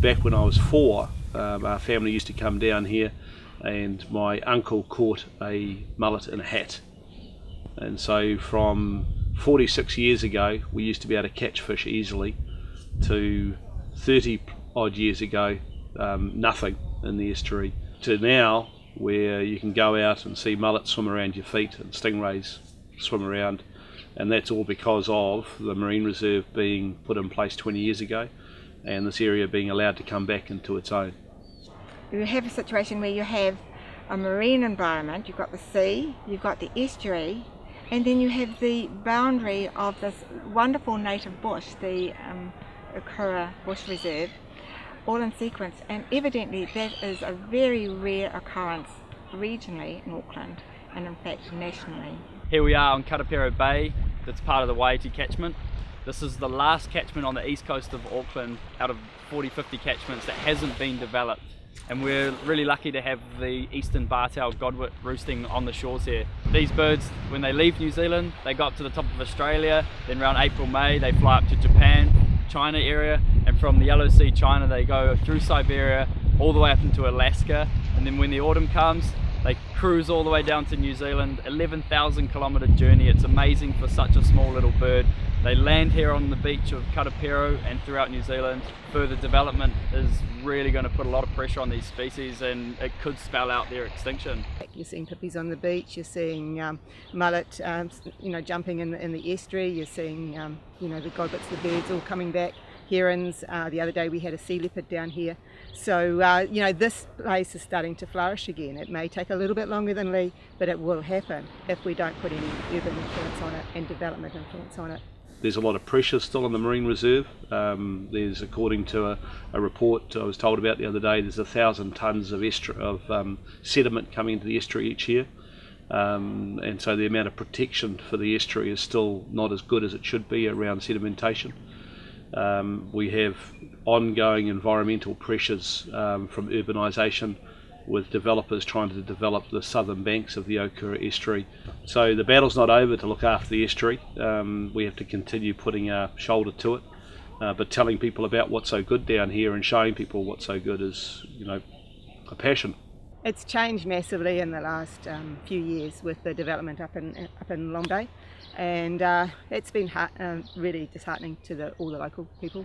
back when I was 4, our family used to come down here, and my uncle caught a mullet in a hat. And so from 46 years ago, we used to be able to catch fish easily, to 30 odd years ago, nothing in the estuary, to now where you can go out and see mullets swim around your feet and stingrays swim around. And that's all because of the marine reserve being put in place 20 years ago, and this area being allowed to come back into its own. You have a situation where you have a marine environment, you've got the sea, you've got the estuary, and then you have the boundary of this wonderful native bush, the Okura Bush Reserve, all in sequence, and evidently that is a very rare occurrence regionally in Auckland, and in fact nationally. Here we are on Karapiro Bay, that's part of the Waiiti catchment. This is the last catchment on the east coast of Auckland out of 40-50 catchments that hasn't been developed. And we're really lucky to have the eastern bar-tail Godwit roosting on the shores here. These birds, when they leave New Zealand, they go up to the top of Australia, then around April, May, they fly up to Japan, China area, and from the Yellow Sea, China, they go through Siberia, all the way up into Alaska, and then when the autumn comes, they cruise all the way down to New Zealand, 11,000 kilometre journey. It's amazing for such a small little bird. They land here on the beach of Karapiro and throughout New Zealand. Further development is really going to put a lot of pressure on these species, and it could spell out their extinction. You're seeing pippies on the beach, you're seeing mullet jumping in the estuary, you're seeing the godwits, the birds all coming back, herons. The other day we had a sea leopard down here. So this place is starting to flourish again. It may take a little bit longer than Lee, but it will happen if we don't put any urban influence on it and development influence on it. There's a lot of pressure still on the marine reserve. There's, according to a report I was told about the other day, there's 1,000 tonnes of sediment coming into the estuary each year. And so the amount of protection for the estuary is still not as good as it should be around sedimentation. We have ongoing environmental pressures from urbanisation, with developers trying to develop the southern banks of the Okura estuary. So the battle's not over to look after the estuary. We have to continue putting our shoulder to it, but telling people about what's so good down here and showing people what's so good is, a passion. It's changed massively in the last few years with the development up in Long Bay, and it's been really disheartening to all the local people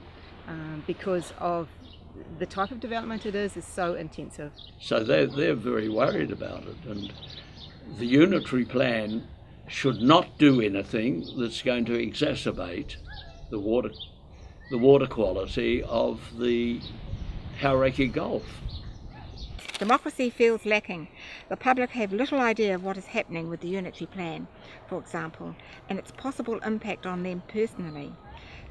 because of the type of development it is so intensive. So they're very worried about it, and the unitary plan should not do anything that's going to exacerbate the water quality of the Hauraki Gulf. Democracy feels lacking. The public have little idea of what is happening with the unitary plan, for example, and its possible impact on them personally.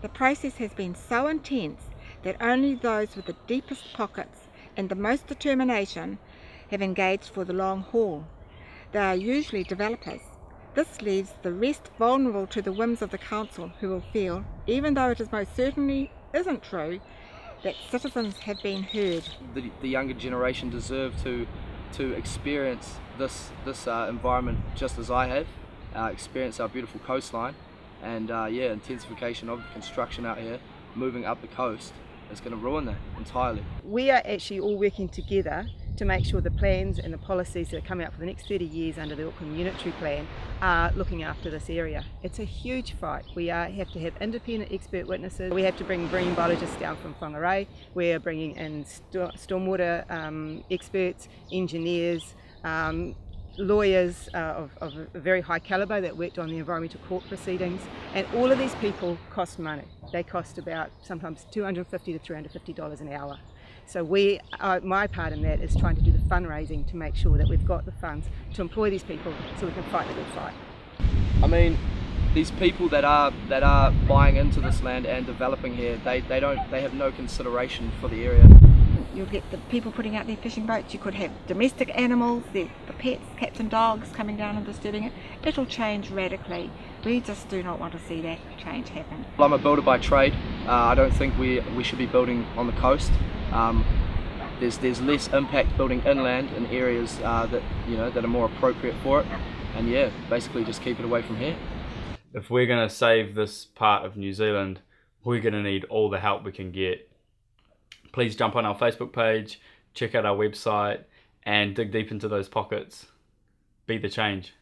The process has been so intense that only those with the deepest pockets and the most determination have engaged for the long haul. They are usually developers. This leaves the rest vulnerable to the whims of the council, who will feel, even though it is most certainly isn't true, that citizens have been heard. The younger generation deserve to experience this environment just as I have, experience our beautiful coastline, and intensification of construction out here, moving up the coast, is going to ruin that entirely. We are actually all working together to make sure the plans and the policies that are coming out for the next 30 years under the Auckland Unitary Plan are looking after this area. It's a huge fight. We have to have independent expert witnesses. We have to bring marine biologists down from Whangarei. We're bringing in stormwater experts, engineers, lawyers of a very high calibre that worked on the environmental court proceedings, and all of these people cost money. They cost about sometimes $250 to $350 an hour. So my part in that is trying to do the fundraising to make sure that we've got the funds to employ these people so we can fight the good fight. I mean, these people that are buying into this land and developing here, they have no consideration for the area. You'll get the people putting out their fishing boats, you could have domestic animals, the pets, cats and dogs coming down and disturbing it. It'll change radically. We just do not want to see that change happen. Well, I'm a builder by trade. I don't think we should be building on the coast. There's less impact building inland in areas that are more appropriate for it, and basically just keep it away from here. If we're going to save this part of New Zealand, we're going to need all the help we can get. please jump on our Facebook page, check out our website, and dig deep into those pockets. Be the change.